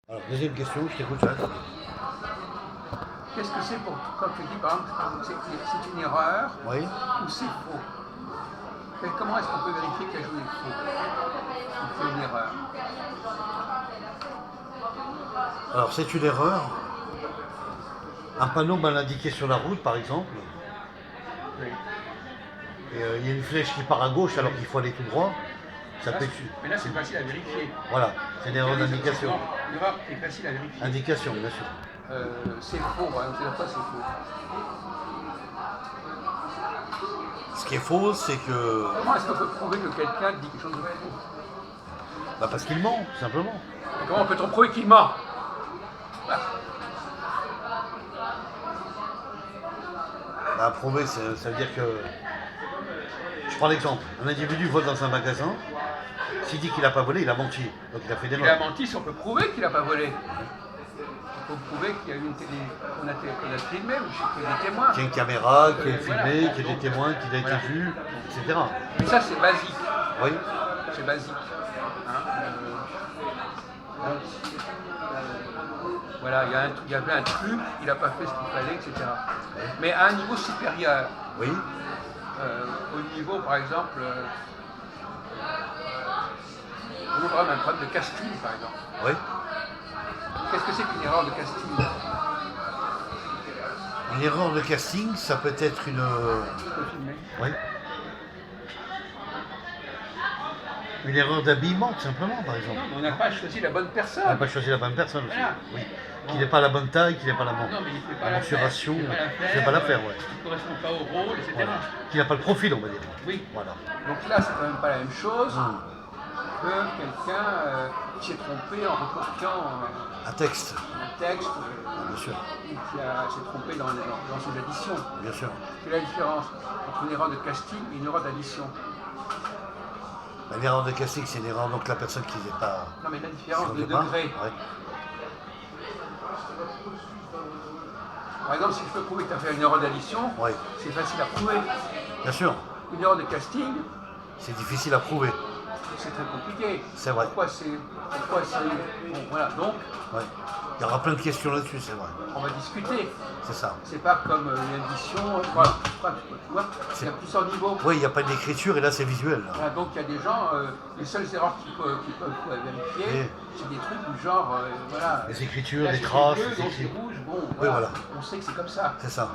Alors, deuxième question, je t'écoute, Jacques. Qu'est-ce que c'est pour quand tu dis par exemple c'est une erreur Oui. ou c'est faux? Comment est-ce qu'on peut vérifier qu'un jeu est faux ou que c'est une erreur? Alors, c'est une erreur. Un panneau mal indiqué sur la route, par exemple. Oui. Et il y a une flèche qui part à gauche alors qu'il faut aller tout droit. Ça peut être... Mais là c'est facile à vérifier. Voilà, c'est une erreur d'indication. Une erreur qui est facile à vérifier. Indication, bien sûr. C'est faux, par exemple, c'est faux. Ce qui est faux, c'est que... Comment est-ce qu'on peut prouver que quelqu'un dit quelque chose de faux? Bah parce qu'il ment, tout simplement. Et comment peut-on prouver qu'il ment? Bah, prouver, ça veut dire que... Je prends l'exemple. Un individu vole dans un magasin. S'il dit qu'il n'a pas volé, il a menti. Donc il a fait des Il notes. a menti si on peut prouver qu'il n'a pas volé. Il faut prouver qu'il y a eu qu'on a filmé ou qu'il y a des témoins. Qu'il y a une caméra, qui est Voilà. filmée, qu'il y a des témoins, qu'il a été Voilà. vu, etc. Mais ça c'est basique. Oui. C'est basique. Voilà, il y avait un truc, il n'a pas fait ce qu'il fallait, etc. Mais à un niveau supérieur, Oui. au niveau par exemple, on a un problème de casting par exemple. Oui. Qu'est-ce que c'est qu'une erreur de casting? Une erreur de casting, ça peut être une... Tu peux filmer. Oui. Une erreur d'habillement, tout simplement, par exemple. Non, mais on n'a pas choisi la bonne personne. On n'a pas choisi la bonne personne aussi. Voilà. Oui. Qu'il n'ait pas la bonne taille, qu'il n'ait pas la bonne Non, mais il ne fait pas la mensuration, faire. il ne fait pas l'affaire, ouais. Il ne correspond pas au rôle, etc. Voilà. Qu'il n'a pas le profil, on va dire. Oui. Voilà. Donc là, c'est quand même pas la même chose Mmh. que quelqu'un qui s'est trompé en recopiant Un texte, un texte bien sûr. et qui s'est trompé dans ses additions. Bien sûr. Quelle est la différence entre une erreur de casting et une erreur d'addition? Une erreur de casting, c'est une erreur, donc la personne qui n'est pas... Non, mais la différence de qui ne pas. degré. Ouais. Par exemple, si je peux prouver que tu as fait une erreur d'addition, Oui. c'est facile à prouver. Bien sûr. Une erreur de casting, C'est difficile à prouver. c'est très compliqué. C'est vrai. Pourquoi c'est. Bon, voilà, donc, Ouais. Il y aura plein de questions là-dessus, c'est vrai. on va discuter. C'est ça. C'est pas comme une addition, voilà, tu vois, il y a plusieurs niveaux. Oui, il n'y a pas d'écriture et là, c'est visuel. Là. Voilà, donc il y a des gens, les seules erreurs qu'ils peuvent vérifier, Oui. c'est des trucs du genre, voilà. Les écritures, là, les c'est traces, bleu, les donc écrits. c'est rouge, bon, Oui, voilà, voilà. on sait que c'est comme ça. C'est ça.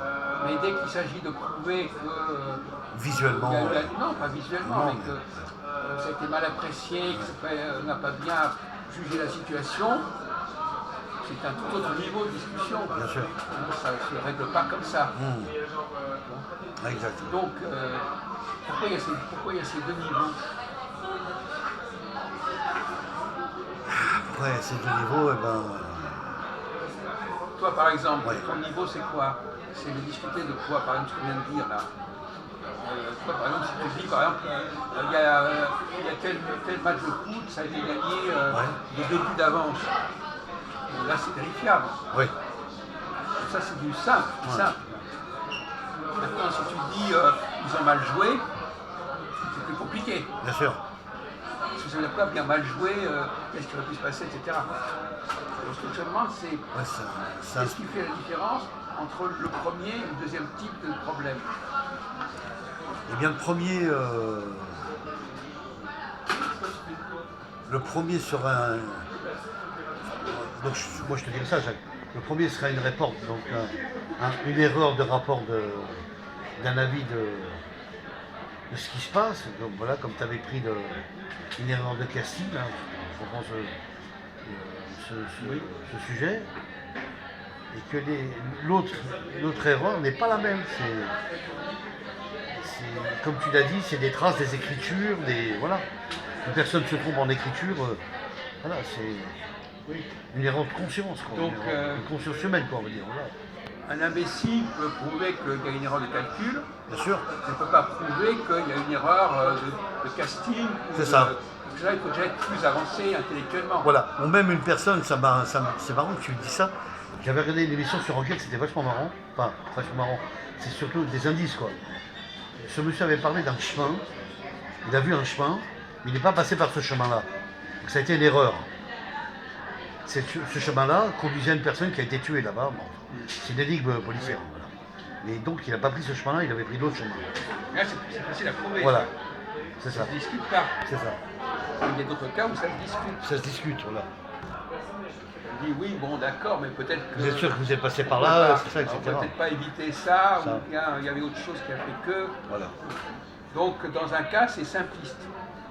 Mais dès qu'il s'agit de prouver que... Visuellement. non, pas visuellement, Non, mais que ça a été mal apprécié, qu'on n'a pas bien jugé la situation, c'est un tout autre niveau de discussion. Bien sûr. Ça ne se règle pas comme ça. Mmh. Exact. Donc, pourquoi il y a ces deux niveaux? Après, ces deux niveaux, eh ben... Toi, par exemple, Ouais. ton niveau, c'est quoi? C'est de discuter de quoi, par exemple, ce que tu viens de dire là. Toi, par exemple, si tu dis, par exemple, il y a tel match de foot, ça a été gagné de 2 buts d'avance. Là, c'est vérifiable. Oui. Ça, c'est du simple. Ouais. Simple. Maintenant, si tu dis ils ont mal joué, c'est plus compliqué. Bien sûr. Parce que ça veut dire quoi, bien mal joué, qu'est-ce qui aurait pu se passer, etc. Donc, ce que je te demande, c'est Ouais, ça... qu'est-ce qui fait la différence entre le premier et le deuxième type de problème? Eh bien, le premier sera un... Donc, moi, je te dirais ça, Jacques. Le premier sera une report, donc une erreur de rapport d'un avis de ce qui se passe. Donc voilà, comme tu avais pris une erreur de casting, hein, je comprends ce sujet, et que l'autre erreur n'est pas la même. Comme tu l'as dit, c'est des traces, des écritures, voilà. Une personne se trompe en écriture, voilà, c'est une erreur de conscience, quoi. Donc, une conscience humaine, quoi, on va dire. Voilà. Un imbécile peut prouver qu'il y a une erreur de calcul, Bien sûr. ne peut pas prouver qu'il y a une erreur de casting. C'est ça. Là, il faut déjà être plus avancé intellectuellement. Voilà. Ou même une personne, c'est marrant que tu dis ça. J'avais regardé une émission sur Enquête, c'était vachement marrant. Enfin, vachement marrant. C'est surtout des indices, quoi. Ce monsieur avait parlé d'un chemin. Il a vu un chemin, mais il n'est pas passé par ce chemin-là. Donc ça a été une erreur. ce chemin-là conduisait à une personne qui a été tuée là-bas. Bon, c'est une énigme policière. Voilà. Mais donc il n'a pas pris ce chemin-là, il avait pris d'autres chemins. Là, c'est facile à prouver. Voilà, c'est ça. Ça se discute pas. C'est ça. Il y a d'autres cas où ça se discute. Ça se discute, voilà. On dit oui, bon, d'accord, mais peut-être que. Vous êtes sûr que vous êtes passé par on peut là, pas- c'est ça, etc. On peut peut-être pas éviter ça, Ça. ou bien il y avait autre chose qui a fait que. Voilà, Donc, dans un cas, c'est simpliste.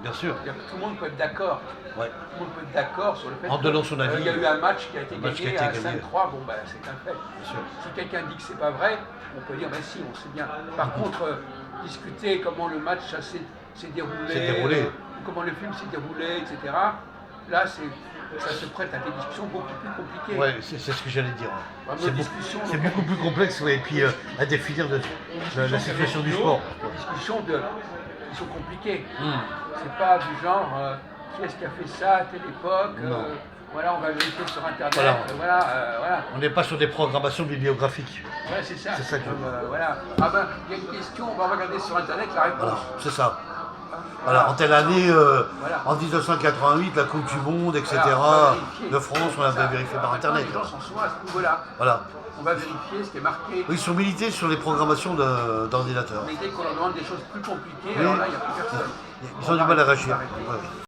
bien sûr. C'est-à-dire que tout le monde peut être d'accord. Ouais. Tout le monde peut être d'accord sur le fait En donnant son avis. il y a eu un match qui a été Un match gagné qui a à été 5-3, gagné. bon ben c'est un fait. Bien sûr. Si quelqu'un dit que c'est pas vrai, on peut dire ben si, on sait bien. Par contre, discuter comment le match s'est déroulé, S'est déroulé. comment le film s'est déroulé, etc. Là, ça se prête à des discussions beaucoup plus compliquées. Ouais, c'est ce que j'allais dire. Bah, nos C'est discussions, c'est donc, beaucoup plus complexe, ouais, et puis à définir la situation du sport. Des discussions qui sont compliquées. Hmm. C'est pas du genre qui est-ce qui a fait ça à telle époque. Non. Voilà, on va vérifier sur internet. Voilà. Voilà. On n'est pas sur des programmations bibliographiques. Ouais, c'est ça. C'est ça que- voilà. Ah ben, il y a une question, on va regarder sur internet la réponse. Voilà, c'est ça. Voilà, en telle année, Voilà. en 1988, la Coupe du Monde, etc. Voilà, on va vérifier. de France, on Ça, avait vérifié par maintenant, internet. Les gens s'en sont à ce niveau-là. Voilà. On va vérifier ce qui est marqué. Ils sont milités sur les programmations d'ordinateurs. Mais dès qu'on leur demande des choses plus compliquées, Oui. alors là, il n'y a plus personne. Ils ont du mal à réagir. Arrêter. Ouais.